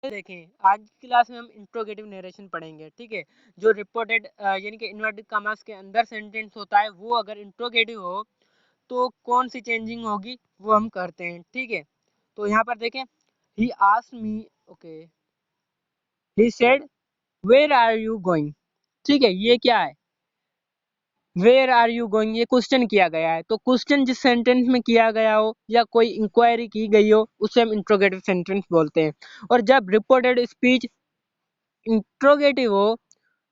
देखें आज की क्लास में हम इंट्रोगेटिव नरेशन पढ़ेंगे। ठीक है, जो रिपोर्टेड यानी कि इन्वर्टेड कॉमास के अंदर सेंटेंस होता है वो अगर इंट्रोगेटिव हो तो कौन सी चेंजिंग होगी वो हम करते हैं। ठीक है, तो यहाँ पर देखें, he asked me, okay, he said where are you going. ठीक है, ये क्या है, वेयर आर यू गोइंग, ये क्वेश्चन किया गया है। तो क्वेश्चन जिस सेंटेंस में किया गया हो या कोई इंक्वायरी की गई हो उसे हम इंट्रोगेटिव सेंटेंस बोलते हैं। और जब रिपोर्टेड स्पीच इंट्रोगेटिव हो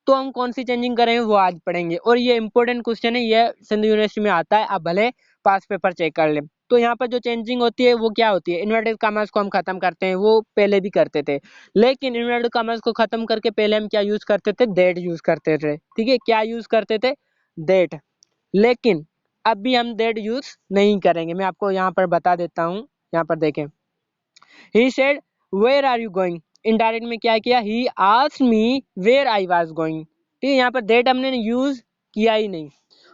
तो हम कौन सी चेंजिंग करेंगे वो आज पढ़ेंगे। और ये इंपॉर्टेंट क्वेश्चन है, ये सिंधु यूनिवर्सिटी में आता है, आप भले पास पेपर चेक कर लें। तो यहाँ पर जो चेंजिंग होती है वो क्या होती है, इन्वर्टेड कॉमास को हम खत्म करते हैं, वो पहले भी करते थे, लेकिन इन्वर्टेड कॉमास को खत्म करके पहले हम क्या यूज करते थे, दैट यूज करते थे। ठीक है, क्या यूज करते थे, दैट। लेकिन अब भी हम दैट यूज नहीं करेंगे, मैं आपको यहाँ पर बता देता हूँ। यहाँ पर देखें, he said where are you going, indirect में क्या किया, he asked me where I was going. ठीक है, यहाँ पर दैट हमने यूज किया ही नहीं।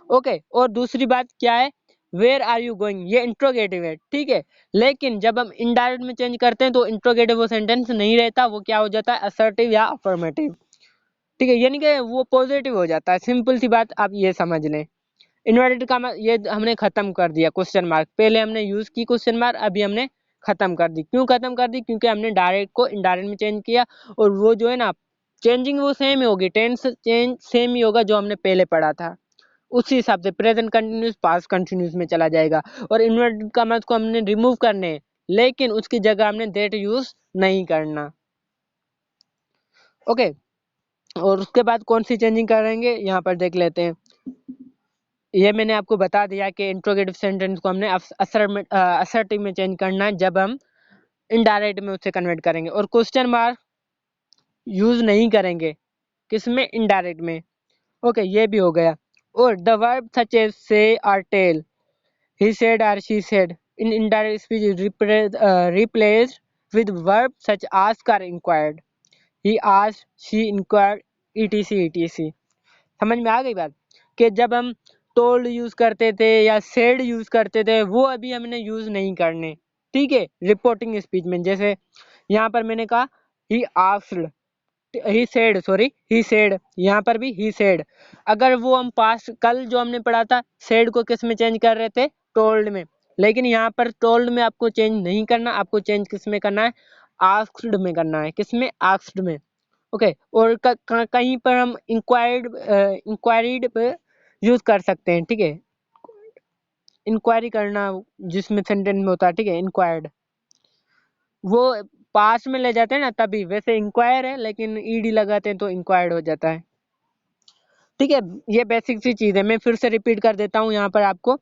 ओके, और दूसरी बात क्या है, वेयर आर यू गोइंग, ये इंट्रोगेटिव है। ठीक है, लेकिन जब हम इनडायरेक्ट में चेंज करते हैं तो इंट्रोगेटिव वो सेंटेंस नहीं रहता, वो क्या हो जाता है, असर्टिव या अफर्मेटिव। ठीक है, यानी कि वो पॉजिटिव हो जाता है। सिंपल सी बात आप ये समझ लें। इन्वर्टेड कॉमा ये हमने खत्म कर दिया, क्वेश्चन मार्क पहले हमने यूज की क्वेश्चन मार्क, अभी हमने खत्म कर दी। क्यों खत्म कर दी, क्योंकि हमने डायरेक्ट को इनडायरेक्ट में चेंज किया। और वो जो है ना, चेंजिंग वो सेम ही होगी, टेंस चेंज सेम ही होगा जो हमने पहले पढ़ा था, उसी हिसाब से प्रेजेंट कंटिन्यूस पास्ट कंटिन्यूस में चला जाएगा। और इन्वर्टेड कॉमास को हमने रिमूव करने हैं, लेकिन उसकी जगह हमने दैट यूज नहीं करना। ओके, और उसके बाद कौन सी चेंजिंग करेंगे यहाँ पर देख लेते हैं। ये मैंने आपको बता दिया कि इंट्रोगेटिव सेंटेंस को हमने असर्टिव में चेंज करना है जब हम इनडायरेक्ट में उससे कन्वर्ट करेंगे। और क्वेश्चन मार्क यूज नहीं करेंगे, किसमें, इनडायरेक्ट में। ओके, ये भी हो गया। और द वर्ब सच एज से और टेल, ही सेड और she said in indirect speech replaced with verb such ask और inquired, he asked, she inquired, etc etc. समझ में आ गई बात, कि जब हम टोल्ड यूज करते थे या सेड यूज करते थे वो अभी हमने यूज नहीं करने। ठीक है, रिपोर्टिंग स्पीच में, जैसे यहाँ पर मैंने कहा he asked, he said, sorry he said, यहाँ पर भी ही सेड। अगर वो हम पास्ट कल जो हमने पढ़ा था, सेड को किस में चेंज कर रहे थे, टोल्ड में, लेकिन यहाँ पर टोल्ड में आपको चेंज नहीं करना, आपको चेंज किस में करना है, आस्क्ड में करना है। किस में, आस्क्ड में। ओके, और कहीं पर हम इंक्वायरीड पे यूज कर सकते हैं। ठीक है, इंक्वायरी करना जिसमें सेंटेंस में होता है, ठीक है, इंक्वायर्ड, वो पास में ले जाते हैं ना तभी, वैसे इंक्वायर है लेकिन ईडी लगाते हैं तो इंक्वायर्ड हो जाता है। ठीक है, ये बेसिक सी चीज है, मैं फिर से रिपीट कर देता हूँ यहाँ पर आपको।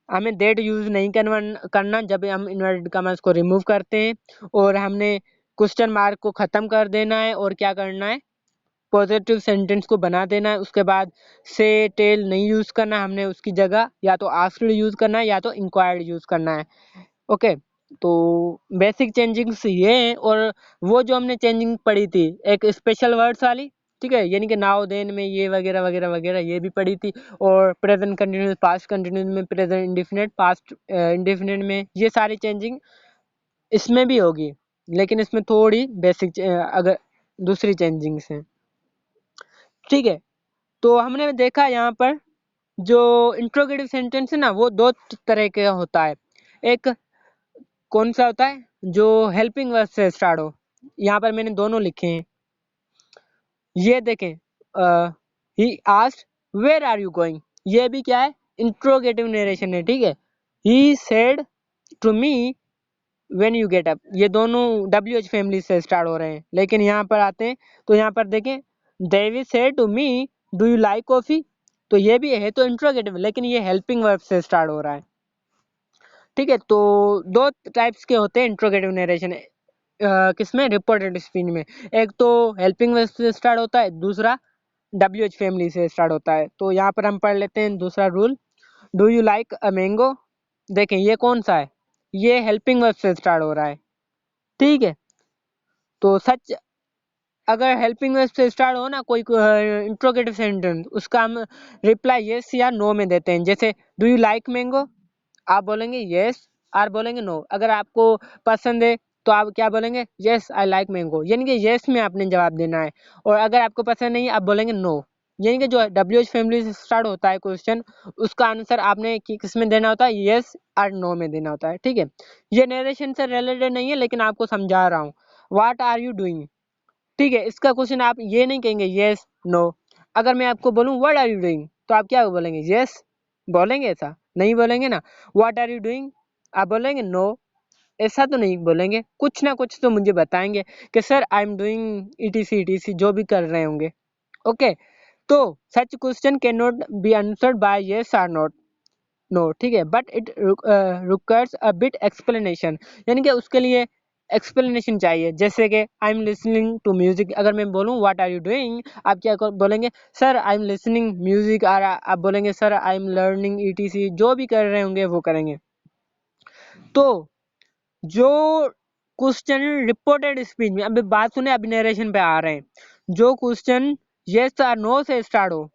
हमें दैट यूज नहीं करना जब हम इन्वर्टेड कॉमास को रिमूव करते हैं, और हमने क्वेश्चन मार्क को खत्म कर देना है, और क्या करना है, पॉजिटिव सेंटेंस को बना देना है। उसके बाद से टेल नहीं यूज करना, हमने उसकी जगह या तो आस्क्ड यूज करना है या तो इंक्वायर्ड यूज करना है। ओके, तो बेसिक चेंजिंग्स ये हैं। और वो जो हमने चेंजिंग पढ़ी थी एक स्पेशल वर्ड्स वाली, ठीक है, यानी कि नाउ देन में ये वगैरह वगैरह वगैरह, ये भी पढ़ी थी। और प्रेजेंट कंटिन्यूस, पास्ट कंटिन्यूस में, प्रेजेंट इंडेफिनिट, पास्ट इंडेफिनिट में, ये सारी चेंजिंग इसमें भी होगी, लेकिन इसमें थोड़ी बेसिक अगर दूसरी चेंजिंग्स हैं। ठीक है, तो हमने देखा यहाँ पर जो इंट्रोगेटिव सेंटेंस है ना, वो दो तरह का होता है। एक कौन सा होता है, जो हेल्पिंग वर्ब से स्टार्ट हो, यहाँ पर मैंने दोनों लिखे हैं। ये देखें, he asked where are you going, ये भी क्या है, इंट्रोगेटिव नरेशन है। ठीक है, he said to me when you get up, ये दोनों WH फैमिली से स्टार्ट हो रहे हैं। लेकिन यहाँ पर आते हैं तो यहाँ पर देखें, David said to me do you like coffee, तो ये भी है तो इंट्रोगेटिव, लेकिन ये हेल्पिंग वर्ब से स्टार्ट हो रहा है। ठीक है, तो दो टाइप्स के होते हैं इंट्रोगेटिव नरेशन किसमें, रिपोर्टेड स्पीच में। एक तो हेल्पिंग वर्ब से स्टार्ट होता है, दूसरा WH फैमिली से स्टार्ट होता है। तो यहाँ पर हम पढ़ लेते हैं दूसरा rule, do you like a mango. देखें ये कौन सा है, ये हेल्पिंग वर्ब से स्टार्ट हो रहा है। ठीक है, तो सच, अगर हेल्पिंग वर्ब से स्टार्ट हो ना कोई इंट्रोगेटिव सेंटेंस, उसका हम रिप्लाई यस या नो में देते हैं। जैसे डू यू लाइक मैंगो, आप बोलेंगे यस, और बोलेंगे नो। अगर आपको पसंद है तो आप क्या बोलेंगे, येस आई लाइक मैंगो, यानी कि येस में आपने जवाब देना है। और अगर आपको पसंद नहीं आप बोलेंगे नो, यानी कि जो WH फैमिली से स्टार्ट होता है क्वेश्चन, उसका आंसर आपने किस में देना होता है, येस और नो में देना होता है। ठीक है, ये नरेशन से रिलेटेड नहीं है लेकिन आपको समझा रहा हूँ। व्हाट आर यू डूइंग, ठीक है, इसका क्वेश्चन आप ये नहीं कहेंगे येस नो। अगर मैं आपको बोलूँ व्हाट आर यू डूइंग, तो आप क्या बोलेंगे, येस बोलेंगे, ऐसा नहीं बोलेंगे ना। व्हाट आर यू डूइंग आप बोलेंगे नो, ऐसा तो नहीं बोलेंगे, कुछ ना कुछ तो मुझे बताएंगे कि sir I am doing ETC ETC जो भी कर रहे होंगे। ओके, तो such question can not be answered by yes और नॉट, नो, ठीक है, but it requires a bit explanation, यानी कि उसके लिए एक्सप्लेनेशन चाहिए। जैसे कि I am listening to music, अगर मैं बोलूँ व्हाट आर यू डूइंग, आप क्या बोलेंगे, sir I am listening music, और आप बोलेंगे sir I am learning etc, जो भी कर रहे होंगे वो करेंगे। तो जो क्वेश्चन रिपोर्टेड स्पीच में, अभी बात सुने, अभी नरेशन पे आ रहे हैं, जो क्वेश्चन यस और नो से स्टार्ट हो,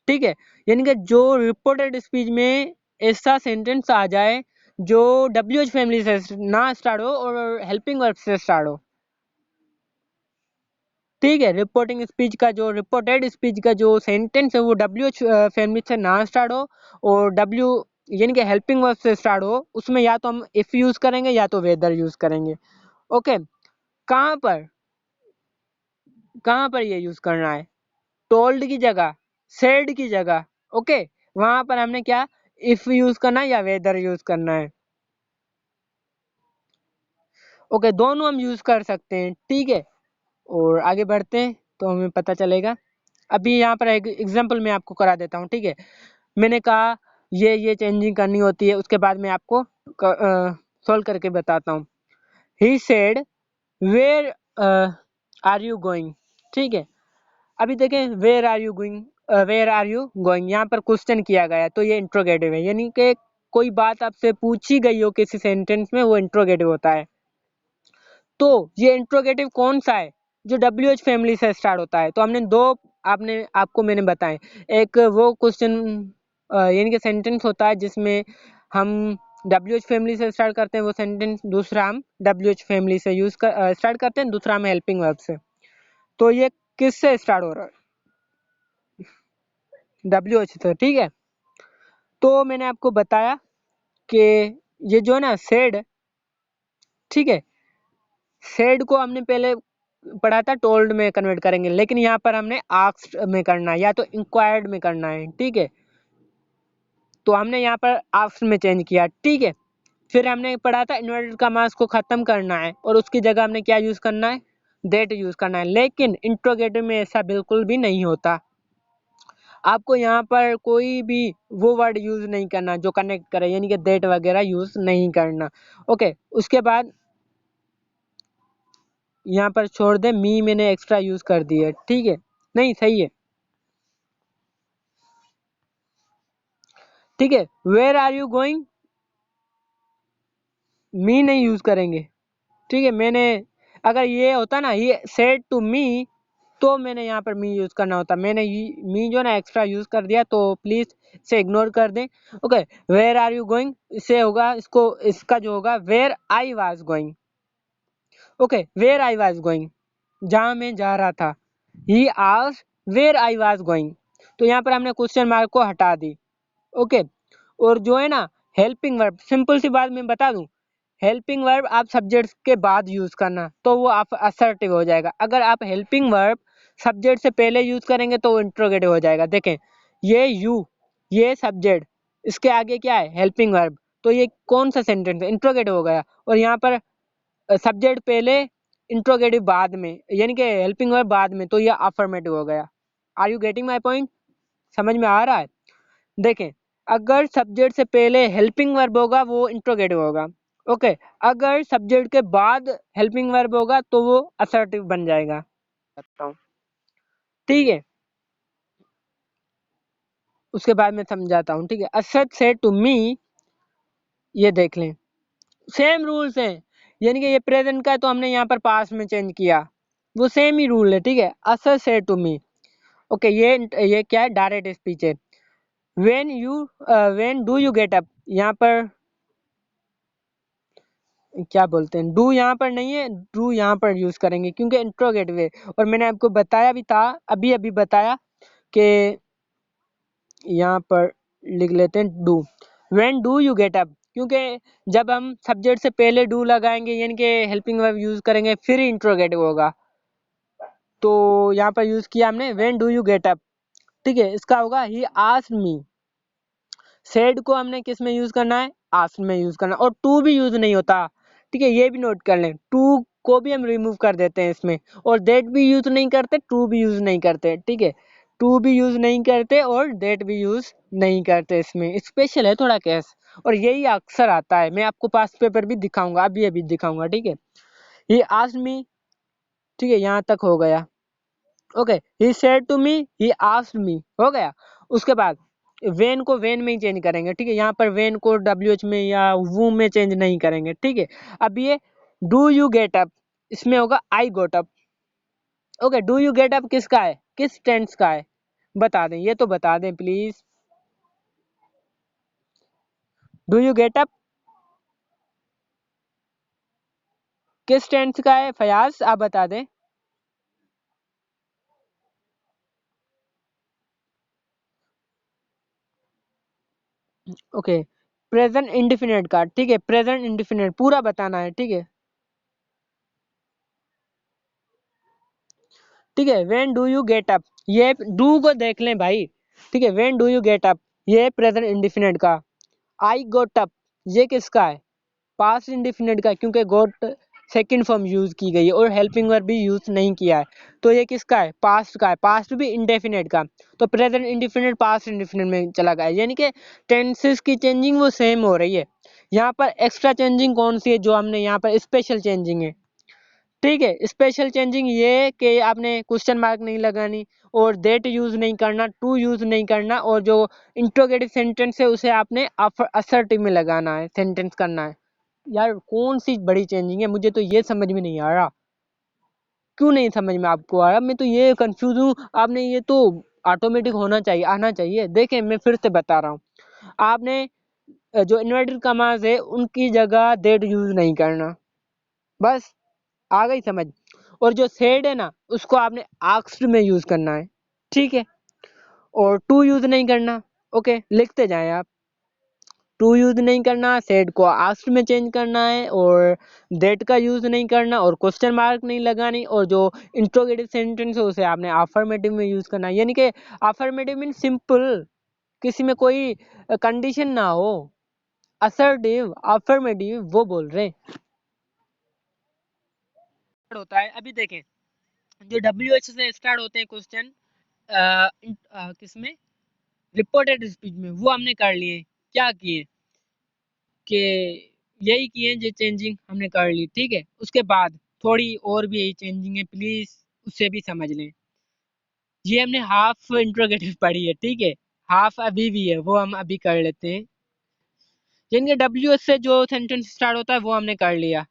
ठीक है, यानी कि जो रिपोर्टेड स्पीच में ऐसा सेंटेंस आ जाए जो WH फैमिली से ना स्टार्ट हो और हेल्पिंग वर्ब से स्टार्ट हो, ठीक है, रिपोर्टिंग स्पीच का जो रिपोर्टेड स्पीच का जो सेंटेंस है वो WH फैमिली से ना स्टार्ट हो और W यानी कि हेल्पिंग वर्ब से स्टार्ट हो, उसमें या तो हम इफ यूज करेंगे या तो वेदर यूज करेंगे। ओके, कहाँ पर कहाँ पर ये यूज करना है, टोल्ड की जगह, सेड की जगह। ओके, वहां पर हमने क्या इफ यूज करना है या वेदर यूज करना है। ओके, दोनों हम यूज कर सकते हैं, ठीक है, और आगे बढ़ते हैं तो हमें पता चलेगा। अभी यहाँ पर एक एग्जांपल मैं आपको करा देता हूँ, ठीक है, मैंने कहा ये चेंजिंग करनी होती है, उसके बाद मैं आपको सॉल्व करके बताता हूँ। He said where are you going, ठीक है, अभी देखें where are you going, where are you going, यहाँ पर क्वेश्चन किया गया तो ये इंट्रोगेटिव है, यानी कि कोई बात आपसे पूछी गई हो किसी सेंटेंस में, वो इंट्रोगेटिव होता है। तो ये इंट्रोगेटिव कौन सा है, जो WH फैमिली से स्टार्ट होता है। तो हमने दो आपने आपको मैंने बताए, एक वो क्वेश्चन यानी कि सेंटेंस होता है जिसमें हम WH फैमिली से स्टार्ट करते हैं वो सेंटेंस, दूसरा हम WH फैमिली से स्टार्ट करते हैं, दूसरा हम हेल्पिंग वर्ब से। तो ये किससे स्टार्ट हो रहा है, WH से, ठीक है। तो मैंने आपको बताया कि ये जो है ना सेड, ठीक है, सेड को हमने पहले पढ़ा था टोल्ड में कन्वर्ट करेंगे, लेकिन यहाँ पर हमने आस्क्ड में करना है या तो इंक्वायर्ड में करना है, ठीक है, तो हमने यहाँ पर आस्क्ड में चेंज किया, ठीक है। फिर हमने पढ़ा था इन्वर्टेड कॉमास को खत्म करना है और उसकी जगह हमने क्या यूज करना है, दैट यूज करना है, लेकिन इंट्रोगेटिव में ऐसा बिल्कुल भी नहीं होता। आपको यहाँ पर कोई भी वो वर्ड यूज नहीं करना जो कनेक्ट करे, यानी कि दैट वगैरह यूज नहीं करना। ओके, उसके बाद यहाँ पर छोड़ दे, मी मैंने एक्स्ट्रा यूज कर दी है, ठीक है, नहीं सही है, ठीक है। वेयर आर यू गोइंग, मी नहीं यूज करेंगे, ठीक है, मैंने अगर ये होता ना ये सेड टू मी, तो मैंने यहाँ पर मी यूज करना होता, मैंने मी जो ना एक्स्ट्रा यूज कर दिया, तो प्लीज इसे इग्नोर कर दें। Okay, where are you going, इससे होगा इसको, इसका जो होगा where I was going. Okay, where I was going, जहां मैं जा रहा था, he asked where I was going, तो यहाँ पर हमने क्वेश्चन मार्क को हटा दी। ओके, और जो है ना हेल्पिंग वर्ब, सिंपल सी बात मैं बता दूं, हेल्पिंग वर्ब आप सब्जेक्ट के बाद यूज करना, तो वो आप असर्टिव हो जाएगा। अगर आप हेल्पिंग वर्ब सब्जेक्ट से पहले यूज करेंगे तो वो इंट्रोगेटिव हो जाएगा। देखें ये यू, ये सब्जेक्ट, इसके आगे क्या है, हेल्पिंग वर्ब, तो ये कौन सा सेंटेंस है, इंट्रोगेटिव हो गया। और यहाँ पर सब्जेक्ट पहले, इंट्रोगेटिव बाद में, यानी कि हेल्पिंग वर्ब बाद में, तो ये अफर्मेटिव हो गया। Are you getting my point, समझ में आ रहा है। देखें, अगर सब्जेक्ट से पहले हेल्पिंग वर्ब होगा वो इंट्रोगेटिव होगा। ओके, अगर सब्जेक्ट के बाद हेल्पिंग वर्ब होगा तो वो असर्टिव बन जाएगा, ठीक है। उसके बाद मैं समझाता हूँ, ठीक है। असद से टू मी, ये देख लें, सेम रूल्स हैं, यानी कि ये प्रेजेंट का है तो हमने यहाँ पर पास्ट में चेंज किया, वो सेम ही रूल है, ठीक है। असद से टू मी, ओके, ये क्या है, डायरेक्ट स्पीच है। When do you get up, यहाँ पर क्या बोलते हैं, डू यहाँ पर नहीं है, डू यहाँ पर यूज करेंगे क्योंकि इंट्रोगेटिव है। और मैंने आपको बताया भी था, अभी अभी बताया कि यहाँ पर लिख लेते हैं do. When do you get up, क्योंकि जब हम सब्जेक्ट से पहले डू लगाएंगे यानी कि हेल्पिंग वर्ब यूज करेंगे फिर इंट्रोगेटिव होगा, तो यहाँ पर यूज किया हमने when do you get up. ठीक है, इसका होगा ही आस्क्ड मी। सेड को हमने किस में यूज करना है, आस्क्ड में यूज करना है। और टू भी यूज नहीं होता, ठीक है, ये भी नोट कर लें, टू को भी हम रिमूव कर देते हैं इसमें। और देट भी यूज नहीं करते, टू भी यूज नहीं करते, ठीक है, टू भी यूज नहीं करते और देट भी यूज नहीं करते। इसमें स्पेशल है थोड़ा केस, और यही अक्सर आता है। मैं आपको पास्ट पेपर भी दिखाऊंगा, अभी अभी दिखाऊंगा, ठीक है। ही आस्क्ड मी, ठीक है, यहाँ तक हो गया। Okay, he said to me, he asked me, हो गया। उसके बाद वेन को वेन में ही चेंज करेंगे, ठीक है, यहाँ पर वेन को डब्ल्यू एच में या वू में चेंज नहीं करेंगे, ठीक है। अब ये डू यू गेट अप, इसमें होगा I got up. Okay, do you get up किसका है, किस टेंस का है, बता दें, ये तो बता दें please. Do you get up किस टेंस का है, फयाज आप बता दें। ओके, प्रेजेंट इंडिफिनिट का, ठीक है, प्रेजेंट इंडिफिनिट पूरा बताना है, ठीक है। ठीक है, when do you get up, ये डू को देख लें भाई, ठीक है, when do you get up ये प्रेजेंट इंडिफिनिट का। आई गोट अप ये किसका है, पास्ट इंडिफिनिट का, क्योंकि गोट सेकंड फॉर्म यूज की गई है और हेल्पिंग वर्ब भी यूज नहीं किया है, तो ये किसका है, पास्ट का है, पास्ट भी इंडेफिनिट का। तो प्रेजेंट इंडिफिनिट पास्ट इंडिफिनिट में चला गया, यानी कि टेंसेस की चेंजिंग वो सेम हो रही है। यहाँ पर एक्स्ट्रा चेंजिंग कौन सी है, जो हमने यहाँ पर स्पेशल चेंजिंग है, ठीक है। स्पेशल चेंजिंग ये कि आपने क्वेश्चन मार्क नहीं लगानी और देट यूज नहीं करना, टू यूज नहीं करना, और जो इंट्रोगेटिव सेंटेंस है उसे आपने असर्टिव में लगाना है, सेंटेंस करना है। यार कौन सी बड़ी चेंजिंग है, मुझे तो ये समझ में नहीं आ रहा, क्यों नहीं समझ में आपको आ रहा, मैं तो ये कंफ्यूज हूँ। आपने ये तो ऑटोमेटिक होना चाहिए, आना चाहिए। देखें मैं फिर से बता रहा हूँ, आपने जो इन्वर्टेड कमास है उनकी जगह देट यूज नहीं करना, बस आ गई समझ। और जो सेड है ना उसको आपने आस्क्ड में यूज करना है, ठीक है, और टू यूज नहीं करना। ओके, लिखते जाएं आप, टू यूज नहीं करना, सेड को आस्क्ड में चेंज करना है, और देट का यूज नहीं करना, और क्वेश्चन मार्क नहीं लगानी, और जो इंट्रोगेटिव सेंटेंस है उसे आपने अफर्मेटिव में यूज करना है। यानी कि अफर्मेटिव मीन सिंपल, किसी में कोई कंडीशन ना हो, असर्टिव अफर्मेटिव वो बोल रहे होता है। अभी देखें, जो डब्ल्यू एच से स्टार्ट होते हैं क्वेश्चन किसमें, रिपोर्टेड स्पीच में, वो हमने कर लिए, क्या किए कि यही किए जो चेंजिंग हमने कर ली, ठीक है। उसके बाद थोड़ी और भी यही चेंजिंग है, प्लीज उससे भी समझ लें। ये हमने हाफ इंट्रोगेटिव पढ़ी है, ठीक है, हाफ अभी भी है, वो हम अभी कर लेते हैं। जिनके डब्ल्यू एस से जो सेंटेंस स्टार्ट होता है वो हमने कर लिया।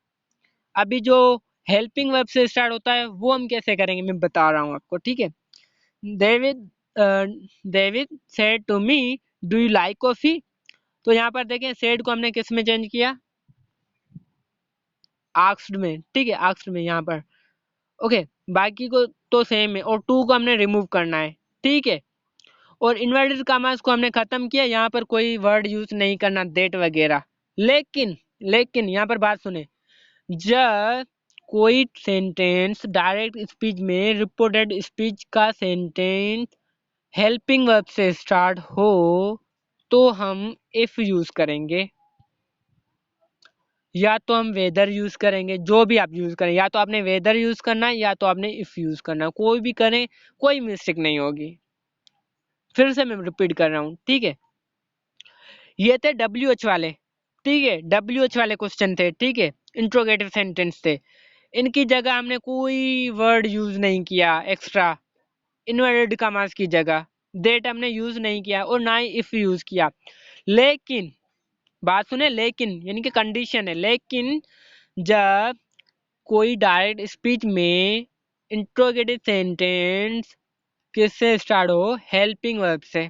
अभी जो हेल्पिंग वर्ब से स्टार्ट होता है वो हम कैसे करेंगे मैं बता रहा हूँ आपको, ठीक है। David David said to me do you like coffee, तो यहाँ पर देखें सेड को हमने किस में चेंज किया, आस्क्ड में, ठीक है, आस्क्ड में यहाँ पर। ओके, बाकी को तो सेम है, और टू को हमने रिमूव करना है, ठीक है। और इन्वर्टेड कॉमास को हमने खत्म किया, यहाँ पर कोई वर्ड यूज नहीं करना, डेट वगैरह। लेकिन लेकिन यहाँ पर बात सुने, जब कोई सेंटेंस डायरेक्ट स्पीच में, रिपोर्टेड स्पीच का सेंटेंस हेल्पिंग वर्ब से स्टार्ट हो तो हम इफ यूज करेंगे, या तो हम वेदर यूज करेंगे, जो भी आप यूज करें, या तो आपने वेदर यूज करना है या तो आपने इफ यूज करना है, कोई भी करें कोई मिस्टेक नहीं होगी। फिर से मैं रिपीट कर रहा हूँ, ठीक है। ये थे डब्ल्यू एच वाले, ठीक है, डब्ल्यू एच वाले क्वेश्चन थे, ठीक है, इंट्रोगेटिव सेंटेंस थे। इनकी जगह हमने कोई वर्ड यूज नहीं किया एक्स्ट्रा, इन्वर्टेड कॉमास की जगह देट हमने यूज नहीं किया और ना ही इफ यूज किया। लेकिन बात सुने, लेकिन यानी कि कंडीशन है, लेकिन जब कोई डायरेक्ट स्पीच में इंट्रोगेटिव सेंटेंस किससे स्टार्ट हो, हेल्पिंग वर्ब से,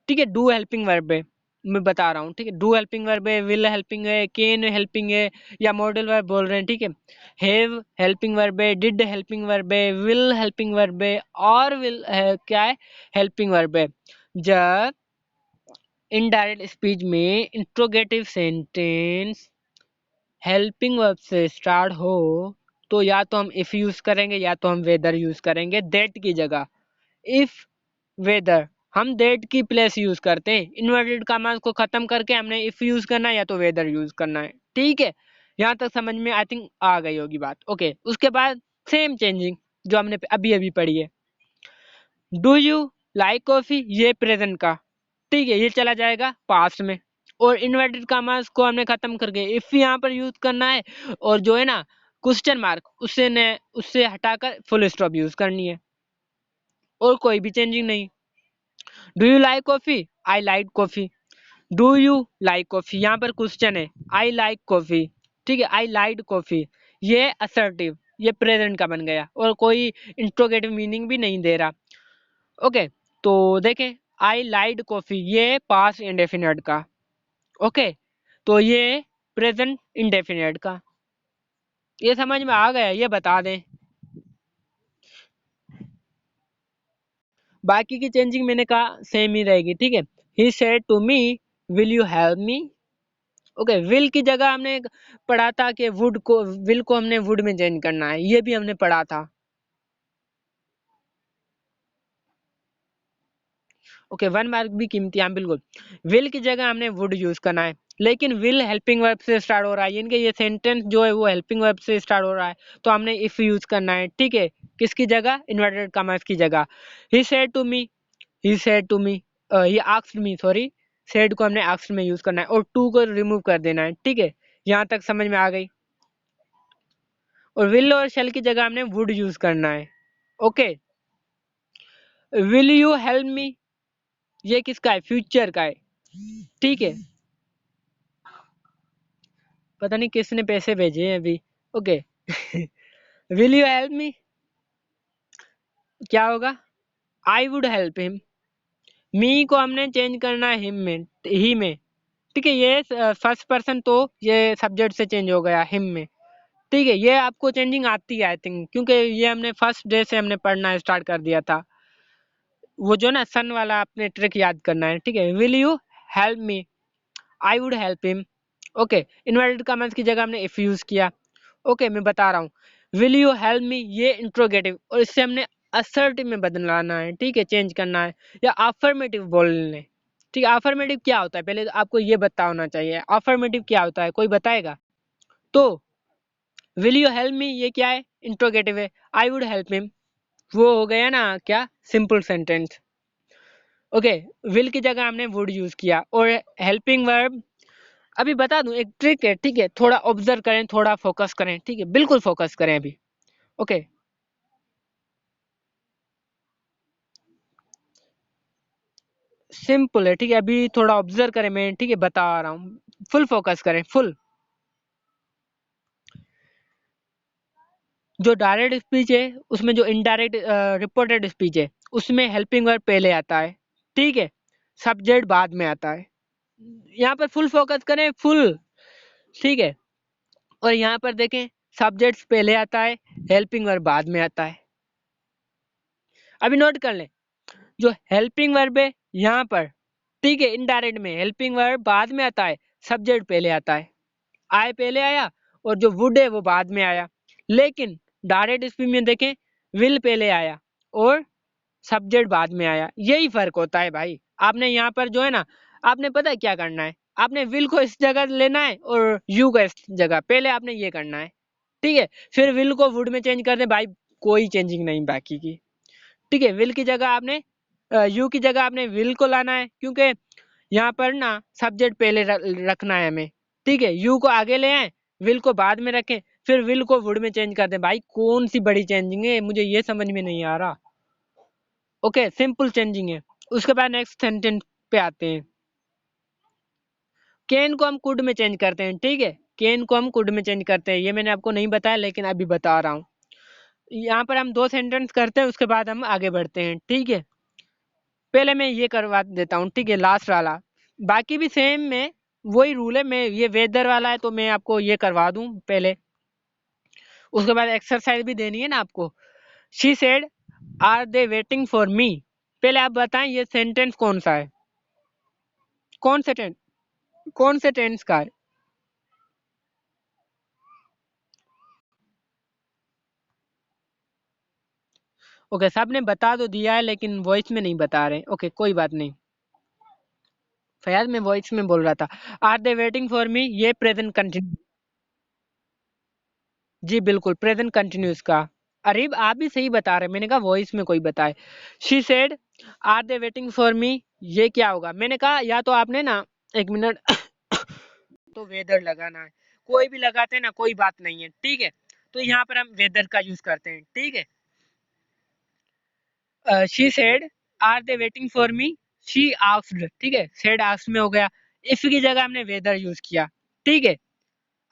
ठीक है, डू हेल्पिंग वर्ब है, मैं बता रहा हूँ, ठीक है। डू हेल्पिंग वर्ब है, विल हेल्पिंग है, कैन हेल्पिंग है, या मॉडल वर्ब बोल रहे हैं, ठीक है। हैव हेल्पिंग वर्ब है, डिड हेल्पिंग वर्ब है, विल हेल्पिंग वर्ब है, और विल क्या है, हेल्पिंग वर्ब है। जब इनडायरेक्ट स्पीच में इंट्रोगेटिव सेंटेंस हेल्पिंग वर्ब से स्टार्ट हो तो या तो हम इफ यूज करेंगे या तो हम वेदर यूज करेंगे दैट की जगह। इफ वेदर हम दैट की प्लेस यूज करते हैं, इन्वर्टेड कॉमास को खत्म करके हमने इफ यूज करना है या तो वेदर यूज करना है, ठीक है। यहाँ तक समझ में आई थिंक आ गई होगी बात। ओके, उसके बाद सेम चेंजिंग जो हमने अभी अभी पढ़ी है। डू यू लाइक कॉफी, ये प्रेजेंट का, ठीक है, ये चला जाएगा पास्ट में, और इन्वर्टेड कॉमास को हमने खत्म करके इफ यहाँ पर यूज करना है, और जो है ना क्वेश्चन मार्क उससे हटाकर फुल स्टॉप यूज करनी है, और कोई भी चेंजिंग नहीं। Do you like coffee, I like coffee. Do you like coffee, यहाँ पर क्वेश्चन है, आई लाइक कॉफी, ठीक है, आई लाइक कॉफी, ये असर्टिव, ये प्रेजेंट का बन गया और कोई इंट्रोगेटिव मीनिंग भी नहीं दे रहा। ओके, तो देखें, आई लाइक कॉफी, ये पास्ट इंडेफिनिट का, ओके, तो ये प्रेजेंट इंडेफिनिट का। ये समझ में आ गया, ये बता दें। बाकी की चेंजिंग मैंने कहा सेम ही रहेगी, ठीक है। He said to me, will you help me. Okay, will की जगह हमने पढ़ा था कि वुड को, विल को हमने वुड में चेंज करना है, ये भी हमने पढ़ा था। ओके, 1 मार्क भी कीमती, हाँ बिल्कुल। विल की जगह हमने वुड यूज करना है, लेकिन विल हेल्पिंग वर्ब से स्टार्ट हो रहा है, यानी कि ये सेंटेंस जो है वो हेल्पिंग वर्ब से स्टार्ट हो रहा है, तो हमने इफ यूज करना है, ठीक है। किसकी जगह, इन्वर्टेड कॉमास की जगह। He said to me, he said to me, he asked me, sorry, said को हमने आस्क्ड में यूज करना है और टू को रिमूव कर देना है, ठीक है। यहाँ तक समझ में आ गई। और विल और शेल की जगह हमने वुड यूज करना है। ओके, विल यू हेल्प मी, ये किसका है, फ्यूचर का है, ठीक है। पता नहीं किसने पैसे भेजे हैं अभी। ओके, विल यू हेल्प मी, क्या होगा, आई वुड हेल्प हिम। मी को हमने चेंज करना है हिम में, ही में, ठीक है। ये फर्स्ट पर्सन तो ये सब्जेक्ट से चेंज हो गया हिम में, ठीक है। ये आपको चेंजिंग आती है आई थिंक, क्योंकि ये हमने फर्स्ट डे से हमने पढ़ना स्टार्ट कर दिया था। वो जो ना सन वाला आपने ट्रिक याद करना है, ठीक है। Will you help me, I would help him. Okay, inverted commas की जगह हमने इफ यूज किया। ओके, मैं बता रहा हूँ, विल यू हेल्प मी, ये इंट्रोगेटिव, और इससे हमने असर्टिव में बदलाना है, ठीक है, चेंज करना है, या अफर्मेटिव बोलने, ठीक है। अफर्मेटिव क्या होता है, पहले तो आपको ये पता होना चाहिए अफर्मेटिव क्या होता है, कोई बताएगा? तो विल यू हेल्प मी ये क्या है, इंट्रोगेटिव है। आई वुड हेल्प हिम वो हो गया ना क्या, सिंपल सेंटेंस। ओके, विल की जगह हमने वुड यूज किया, और हेल्पिंग वर्ब अभी बता दूं एक ट्रिक है, ठीक है, थोड़ा ऑब्जर्व करें, थोड़ा फोकस करें, ठीक है, बिल्कुल फोकस करें अभी। ओके, सिंपल है, ठीक है, अभी थोड़ा ऑब्जर्व करें, मैं ठीक है बता रहा हूँ, फुल फोकस करें, फुल। जो डायरेक्ट स्पीच है उसमें जो इनडायरेक्ट रिपोर्टेड स्पीच है उसमें हेल्पिंग वर्ब पहले आता है, ठीक है, सब्जेक्ट बाद में आता है। यहाँ पर फुल फोकस करें, फुल, ठीक है। और यहाँ पर देखें, सब्जेक्ट पहले आता है, हेल्पिंग वर्ब बाद में आता है। अभी नोट कर लें, जो हेल्पिंग वर्ब है यहाँ पर, ठीक है, इनडायरेक्ट में हेल्पिंग वर्ब बाद में आता है, सब्जेक्ट पहले आता है। आई पहले आया और जो वुड है वो बाद में आया। लेकिन डायरेक्ट स्पीच में देखें, विल पहले आया और सब्जेक्ट बाद में आया, यही फर्क होता है भाई। आपने यहाँ पर जो है ना, आपने पता है क्या करना है, आपने विल को इस जगह लेना है और यू को इस जगह, पहले आपने ये करना है, ठीक है। फिर विल को वुड में चेंज कर दे भाई, कोई चेंजिंग नहीं बाकी की, ठीक है। विल की जगह आपने यू की जगह आपने विल को लाना है, क्योंकि यहाँ पर ना सब्जेक्ट पहले रखना है हमें, ठीक है। यू को आगे ले आए, विल को बाद में रखें, फिर विल को वुड में चेंज कर दें। भाई कौन सी बड़ी चेंजिंग है, मुझे ये समझ में नहीं आ रहा। ओके, सिंपल चेंजिंग है। उसके बाद नेक्स्ट सेंटेंस पे आते हैं। कैन को हम कुड में चेंज करते हैं, ठीक है, कैन को हम कुड में चेंज करते हैं, ये मैंने आपको नहीं बताया लेकिन अभी बता रहा हूँ। यहाँ पर हम 2 सेंटेंस करते हैं, उसके बाद हम आगे बढ़ते हैं, ठीक है। पहले मैं ये करवा देता हूँ, ठीक है, लास्ट वाला। बाकी भी सेम में वही रूल है। मैं ये वेदर वाला है तो मैं आपको ये करवा दूं पहले, उसके बाद एक्सरसाइज भी देनी है ना आपको। She said are they waiting for me. पहले आप बताएं ये सेंटेंस कौन सा है, कौन से टेंस, कौन से टेंस का है? ओके, सबने बता तो दिया है लेकिन वॉइस में नहीं बता रहे। ओके कोई बात नहीं फयाज, मैं वॉइस में बोल रहा था। Are they waiting for me, ये प्रेजेंट कंटिन्यू। जी बिल्कुल प्रेजेंट कंटिन्यूस का। अरीब आप भी सही बता रहे, मैंने कहा वॉइस में कोई बताए। She said are they waiting for me, ये क्या होगा? मैंने कहा या तो आपने ना, एक मिनट तो वेदर लगाना है, कोई भी लगाते हैं ना कोई बात नहीं है, ठीक है। तो यहाँ पर हम वेदर का यूज करते हैं, ठीक है। She said are they waiting for me, she asked, ठीक है, सेड आस्क्ड में हो गया। इफ की जगह हमने वेदर यूज किया, ठीक है।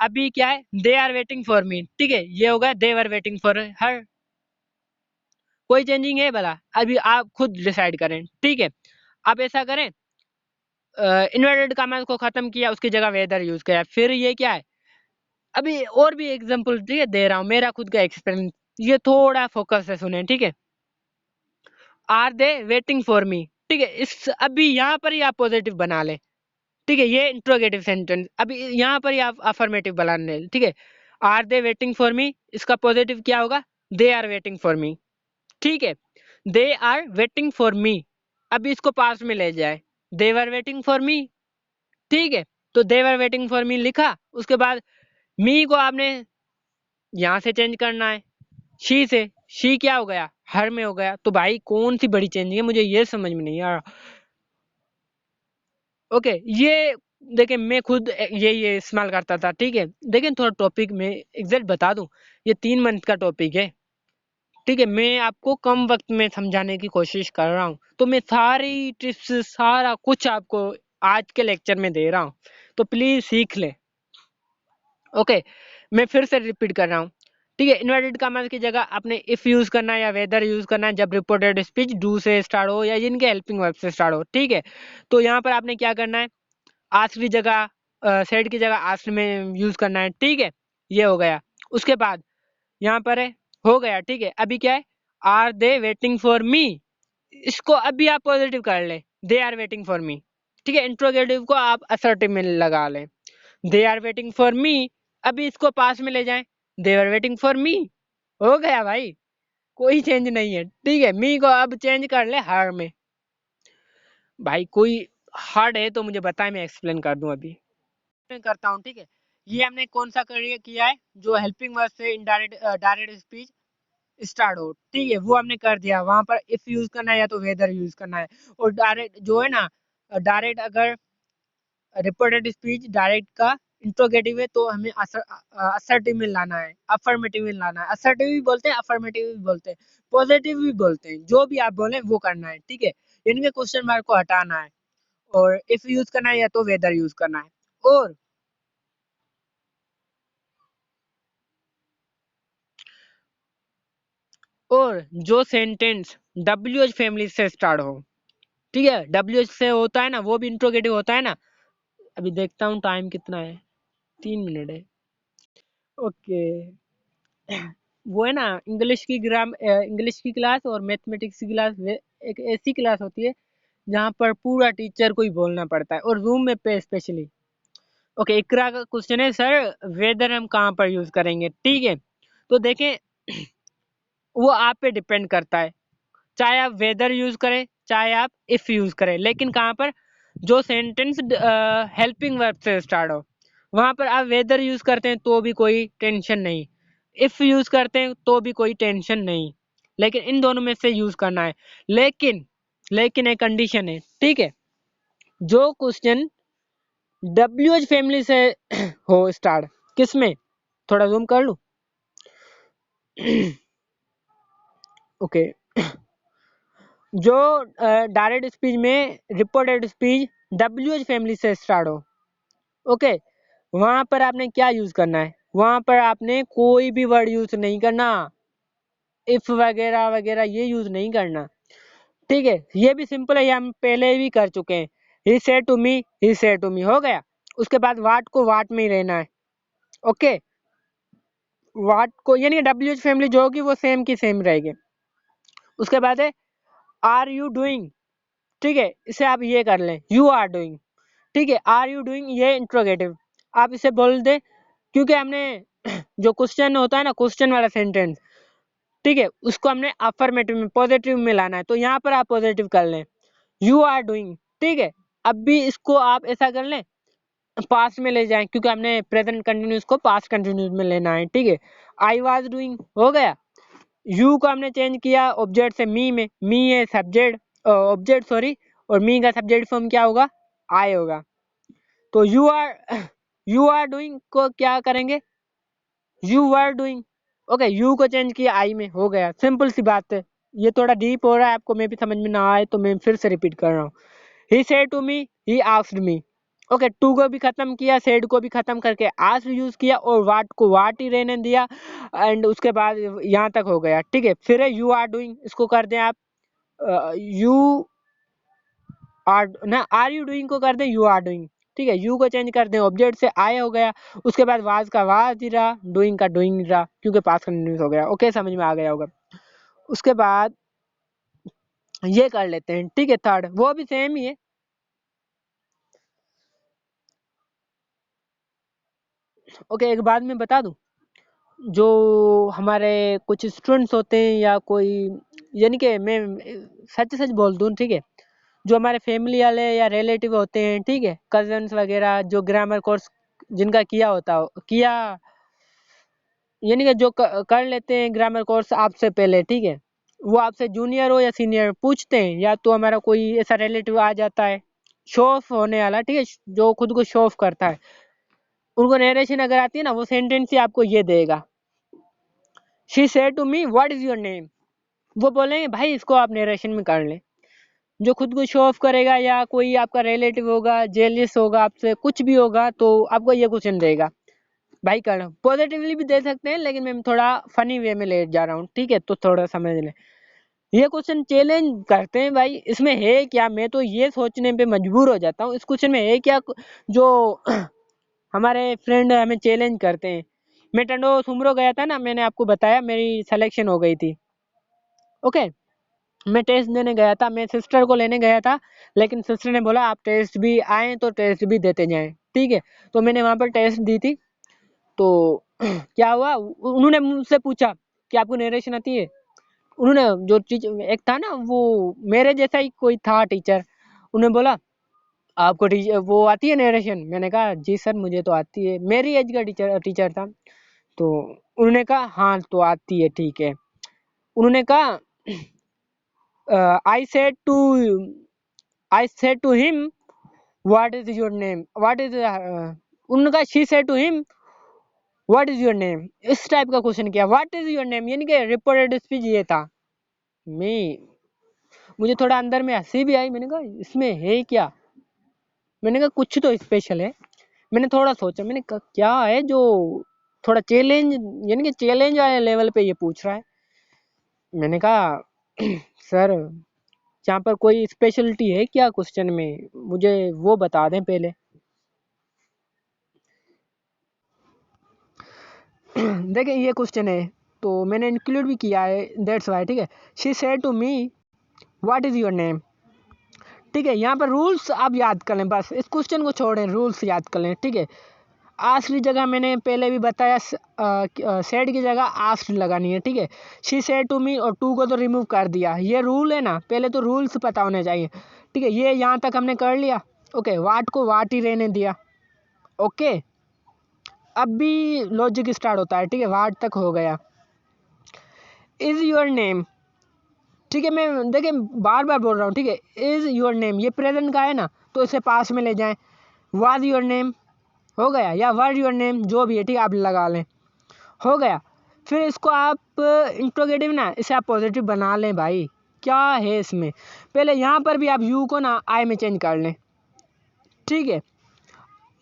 अभी क्या है, they are waiting for me, ठीक है, ये होगा दे वर वेटिंग फॉर हर। कोई चेंजिंग है भला? अभी आप खुद डिसाइड करें, ठीक है। आप ऐसा करें, इन्वर्टेड कॉमास को खत्म किया, उसकी जगह वेदर यूज किया, फिर ये क्या है। अभी और भी एग्जांपल ठीक है दे रहा हूँ, मेरा खुद का एक्सपीरियंस, ये थोड़ा फोकस से सुने, ठीक है। Are they waiting for me, ठीक है, इस अभी यहाँ पर ही आप पॉजिटिव बना ले, ठीक है, ये इंट्रोगेटिव सेंटेंस। अभी यहाँ पर ही आप अफर्मेटिव बना ले, ठीक है। Are they waiting for me, इसका पॉजिटिव क्या होगा? They are waiting for me, ठीक है। They are waiting for me, अभी इसको पास में ले जाए, दे वर वेटिंग फॉर मी, ठीक है। तो दे वर वेटिंग फॉर मी लिखा, उसके बाद मी को आपने यहाँ से चेंज करना है, शी से। शी क्या हो गया? हर में हो गया। तो भाई कौन सी बड़ी चेंजिंग है, मुझे ये समझ में नहीं आ रहा। ओके, ये देखिए मैं खुद ये इस्तेमाल करता था, ठीक है। देखिए थोड़ा टॉपिक में एग्जैक्ट बता दूं, ये 3 मंथ का टॉपिक है, ठीक है। मैं आपको कम वक्त में समझाने की कोशिश कर रहा हूँ, तो मैं सारी टिप्स सारा कुछ आपको आज के लेक्चर में दे रहा हूँ, तो प्लीज सीख ले। ओके, मैं फिर से रिपीट कर रहा हूँ, ठीक है। इन्वर्टेड कॉमास की जगह आपने इफ यूज करना है या वेदर यूज करना है जब रिपोर्टेड स्पीच डू से स्टार्ट हो या जिनके हेल्पिंग वर्ब से स्टार्ट हो, ठीक है। तो यहाँ पर आपने क्या करना है, आस्क की जगह सेड की जगह आस्क में यूज करना है, ठीक है। ये हो गया। उसके बाद यहाँ पर है, हो गया, ठीक है। अभी क्या है, are they waiting for me, इसको अभी आप पॉजिटिव कर ले, they are waiting for me, ठीक है। इंट्रोगेटिव को आप असर्टिव में लगा लें, they are waiting for me. अभी इसको पास में ले जाएं, they are waiting for me, हो गया भाई, कोई चेंज नहीं है, ठीक है। मी को अब चेंज कर ले हर में। भाई कोई हार्ड है तो मुझे बताए, मैं एक्सप्लेन कर दूं अभी। मैं करता हूँ, ठीक है। ये हमने कौन सा करिए किया है, जो हेल्पिंग वर्ब से इनडायरेक्ट डायरेक्ट स्पीच स्टार्ट हो, ठीक है, वो हमने कर दिया। वहां पर इफ यूज करना है या तो वेदर यूज करना है। और डायरेक्ट जो है ना, डायरेक्ट अगर रिपोर्टेड स्पीच डायरेक्ट का इंट्रोगेटिव है तो हमें असर्टिव में लाना है, अफर्मेटिव में लाना है। असर्टिव भी बोलते हैं, अफर्मेटिव भी बोलते हैं, पॉजिटिव भी बोलते हैं, जो भी आप बोले वो करना है, ठीक है। इनके क्वेश्चन मार्क को हटाना है, और इफ यूज करना है या तो वेदर यूज करना है। और और जो सेंटेंस डब्ल्यू एच फैमिली से स्टार्ट हो, ठीक है, डब्ल्यू एच से होता है ना, वो भी इंट्रोगेटिव होता है ना। अभी देखता हूँ टाइम कितना है, 3 मिनट है। ओके, वो है ना, इंग्लिश की क्लास और मैथमेटिक्स की क्लास, एक ऐसी क्लास होती है जहाँ पर पूरा टीचर को ही बोलना पड़ता है, और रूम में पे स्पेशली। ओके, इकरा का क्वेश्चन है, सर वेदर हम कहाँ पर यूज करेंगे, ठीक है। तो देखें, वो आप पे डिपेंड करता है, चाहे आप वेदर यूज करें चाहे आप इफ यूज करें, लेकिन कहाँ पर, जो सेंटेंस हेल्पिंग वर्ब से स्टार्ट हो, वहां पर आप वेदर यूज करते हैं तो भी कोई टेंशन नहीं, इफ यूज करते हैं तो भी कोई टेंशन नहीं, लेकिन इन दोनों में से यूज करना है। लेकिन लेकिन एक कंडीशन है, ठीक है। जो क्वेश्चन डब्ल्यू एच फैमिली से हो स्टार्ट, किसमें, थोड़ा जूम कर लूं। ओके, जो डायरेक्ट स्पीच में reported speech W H family से स्टार्ट हो, ओके, वहां पर आपने क्या यूज करना है, वहां पर आपने कोई भी वर्ड यूज नहीं करना, इफ वगैरह वगैरह ये यूज नहीं करना, ठीक है। ये भी सिंपल है, ये हम पहले भी कर चुके हैं। He said to me, he said to me हो गया। उसके बाद वाट को वाट में ही रहना है। ओके, वाट को यानी डब्ल्यू फैमिली जो होगी वो सेम की सेम रहेगी। उसके बाद है आर यू डूइंग, ठीक है, इसे आप ये कर लें यू आर डूइंग, ठीक है। आर यू डूइंग ये इंट्रोगेटिव, आप इसे बोल दे, क्योंकि हमने जो क्वेश्चन होता है ना, क्वेश्चन वाला सेंटेंस, ठीक है, उसको हमने अफर्मेटिव में पॉजिटिव में लाना है, तो यहाँ पर आप पॉजिटिव कर लें यू आर डूइंग, ठीक है। अब भी इसको आप ऐसा कर लें पास्ट में ले जाएं, क्योंकि हमने प्रेजेंट कंटिन्यूस को पास्ट कंटिन्यूस में लेना है, ठीक है। आई वाज डूइंग हो गया। यू को हमने चेंज किया ऑब्जेक्ट से मी में, मी है सब्जेक्ट, ऑब्जेक्ट सॉरी, और मी का सब्जेक्ट फॉर्म क्या होगा, आई होगा। तो you are you are doing को क्या करेंगे, you were doing. Okay, you को चेंज किया आई में, हो गया। सिंपल सी बात है। ये थोड़ा डीप हो रहा है आपको, मैं भी समझ में ना आए तो मैं फिर से रिपीट कर रहा हूँ। He said to me, he asked me. Okay, to को भी खत्म किया, सेड को भी खत्म करके आस्क्ड यूज किया, और वाट को वाट ही रहने दिया, एंड उसके बाद यहाँ तक हो गया, ठीक है। फिर यू आर डूइंग, इसको कर दें आप यू आर ना, आर यू डूइंग को कर दें यू आर डूइंग, ठीक है। यू को चेंज कर दें ऑब्जेक्ट से आए हो गया। उसके बाद वाज का वाज ही रहा, डूइंग का डूइंग रहा, क्योंकि पास्ट कंटिन्यूस हो गया। ओके, समझ में आ गया होगा। उसके बाद ये कर लेते हैं, ठीक है। थर्ड वो भी सेम ही है। ओके, एक बात मैं बता दूं, जो हमारे कुछ स्टूडेंट्स होते हैं या कोई, यानी कि मैं सच सच बोल दूं, ठीक है, जो हमारे फैमिली वाले या रिलेटिव होते हैं, ठीक है, कजन्स वगैरह, जो ग्रामर कोर्स जिनका किया होता हो, किया यानी कि जो कर लेते हैं ग्रामर कोर्स आपसे पहले, ठीक है, वो आपसे जूनियर हो या सीनियर पूछते हैं, या तो हमारा कोई ऐसा रिलेटिव आ जाता है शो ऑफ होने वाला, ठीक है, जो खुद को शो ऑफ करता है, उनको नरेशन अगर आती है ना, वो सेंटेंस ही आपको ये देगा, she said to me what is your name. वो बोलेंगे भाई इसको आप नरेशन में कर लें। जो खुद को शो ऑफ करेगा या कोई आपका रिलेटिव होगा, जेलियस होगा आपसे, कुछ भी होगा, तो आपको ये क्वेश्चन देगा भाई कर। पॉजिटिवली भी दे सकते हैं, लेकिन मैं थोड़ा फनी वे में ले जा रहा हूँ, ठीक है, तो थोड़ा समझ लें। ये क्वेश्चन चैलेंज करते हैं भाई, इसमें है क्या, मैं तो ये सोचने पे मजबूर हो जाता हूँ इस क्वेश्चन में है क्या, जो हमारे फ्रेंड हमें चैलेंज करते हैं। मैं टंडो सुमरो गया था ना, मैंने आपको बताया मेरी सिलेक्शन हो गई थी। ओके, मैं टेस्ट देने गया था, मैं सिस्टर को लेने गया था, लेकिन सिस्टर ने बोला आप टेस्ट भी आए तो टेस्ट भी देते जाएं, ठीक है। तो मैंने वहाँ पर टेस्ट दी थी। तो क्या हुआ, उन्होंने मुझसे पूछा कि आपको नरेशन आती है। उन्होंने जो टीचर एक था ना, वो मेरे जैसा ही कोई था टीचर, उन्होंने बोला आपको वो आती है नरेशन। मैंने कहा जी सर मुझे तो आती है, मेरी एज का टीचर टीचर था। तो उन्होंने कहा हाँ तो आती है, ठीक है। उन्होंने कहा I said to him what is your name, what is उन्होंने कहा she said to him what is your name. इस टाइप का क्वेश्चन किया, व्हाट इज योर नेम, यानी कि रिपोर्टेड स्पीच ये था। मैं मुझे थोड़ा अंदर में हंसी भी आई, मैंने कहा इसमें है क्या, मैंने कहा कुछ तो स्पेशल है। मैंने थोड़ा सोचा, मैंने कहा क्या है जो थोड़ा चैलेंज, यानी कि चैलेंज वाले लेवल पे ये पूछ रहा है। मैंने कहा सर यहाँ पर कोई स्पेशलिटी है क्या क्वेश्चन में, मुझे वो बता दें पहले। देखिए ये क्वेश्चन है तो मैंने इंक्लूड भी किया है, दैट्स वाई, ठीक है। She said to me what is your name, ठीक है। यहाँ पर रूल्स आप याद कर लें, बस इस क्वेश्चन को छोड़ें, रूल्स याद कर लें, ठीक है। आस्क्ड की जगह मैंने पहले भी बताया, सेड की जगह आस्क्ड लगानी है, ठीक है। शी सेड टू मी और टू को तो रिमूव कर दिया, ये रूल है ना, पहले तो रूल्स पता होने चाहिए, ठीक है। ये यहाँ तक हमने कर लिया। ओके, वाट को वाट ही रहने दिया। ओके, अब भी लॉजिक स्टार्ट होता है, ठीक है, वाट तक हो गया। इज योर नेम, ठीक है, मैं देखिए बार बार बोल रहा हूँ, ठीक है। इज योर नेम ये प्रेजेंट का है ना, तो इसे पास में ले जाएं। वाज योर नेम हो गया, या वर योर नेम जो भी है, ठीक है, आप लगा लें, हो गया। फिर इसको आप इंट्रोगेटिव ना, इसे आप पॉजिटिव बना लें भाई, क्या है इसमें। पहले यहाँ पर भी आप यू को ना आई में चेंज कर लें, ठीक है।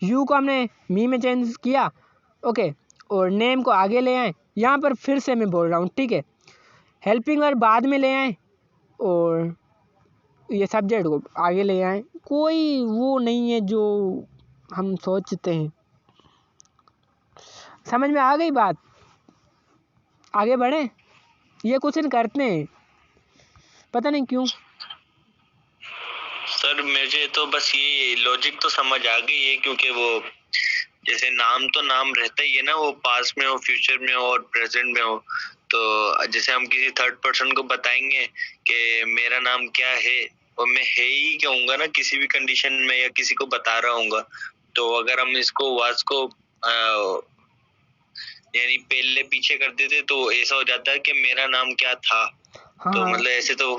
यू को हमने मी में चेंज किया, ओके, और नेम को आगे ले आए। यहाँ पर फिर से मैं बोल रहा हूँ, ठीक है, हेल्पिंग और बाद में ले आए, और ये सब्जेक्ट को आगे ले आए, कोई वो नहीं है जो हम सोचते हैं। समझ में आ गई बात? आगे बढ़े। ये क्वेश्चन करते हैं, पता नहीं क्यों। सर मुझे तो बस ये लॉजिक तो समझ आ गई है, क्योंकि वो जैसे नाम तो नाम रहता ही है ना, वो पास्ट में हो, फ्यूचर में हो और प्रेजेंट में हो। तो जैसे हम किसी थर्ड पर्सन को बताएंगे कि मेरा नाम क्या है, और मैं है ही कहूंगा ना किसी भी कंडीशन में, या किसी को बता रहा हूँगा, तो अगर हम इसको वास को यानी पहले पीछे कर देते तो ऐसा हो जाता है कि मेरा नाम क्या था। हाँ तो हाँ, मतलब ऐसे तो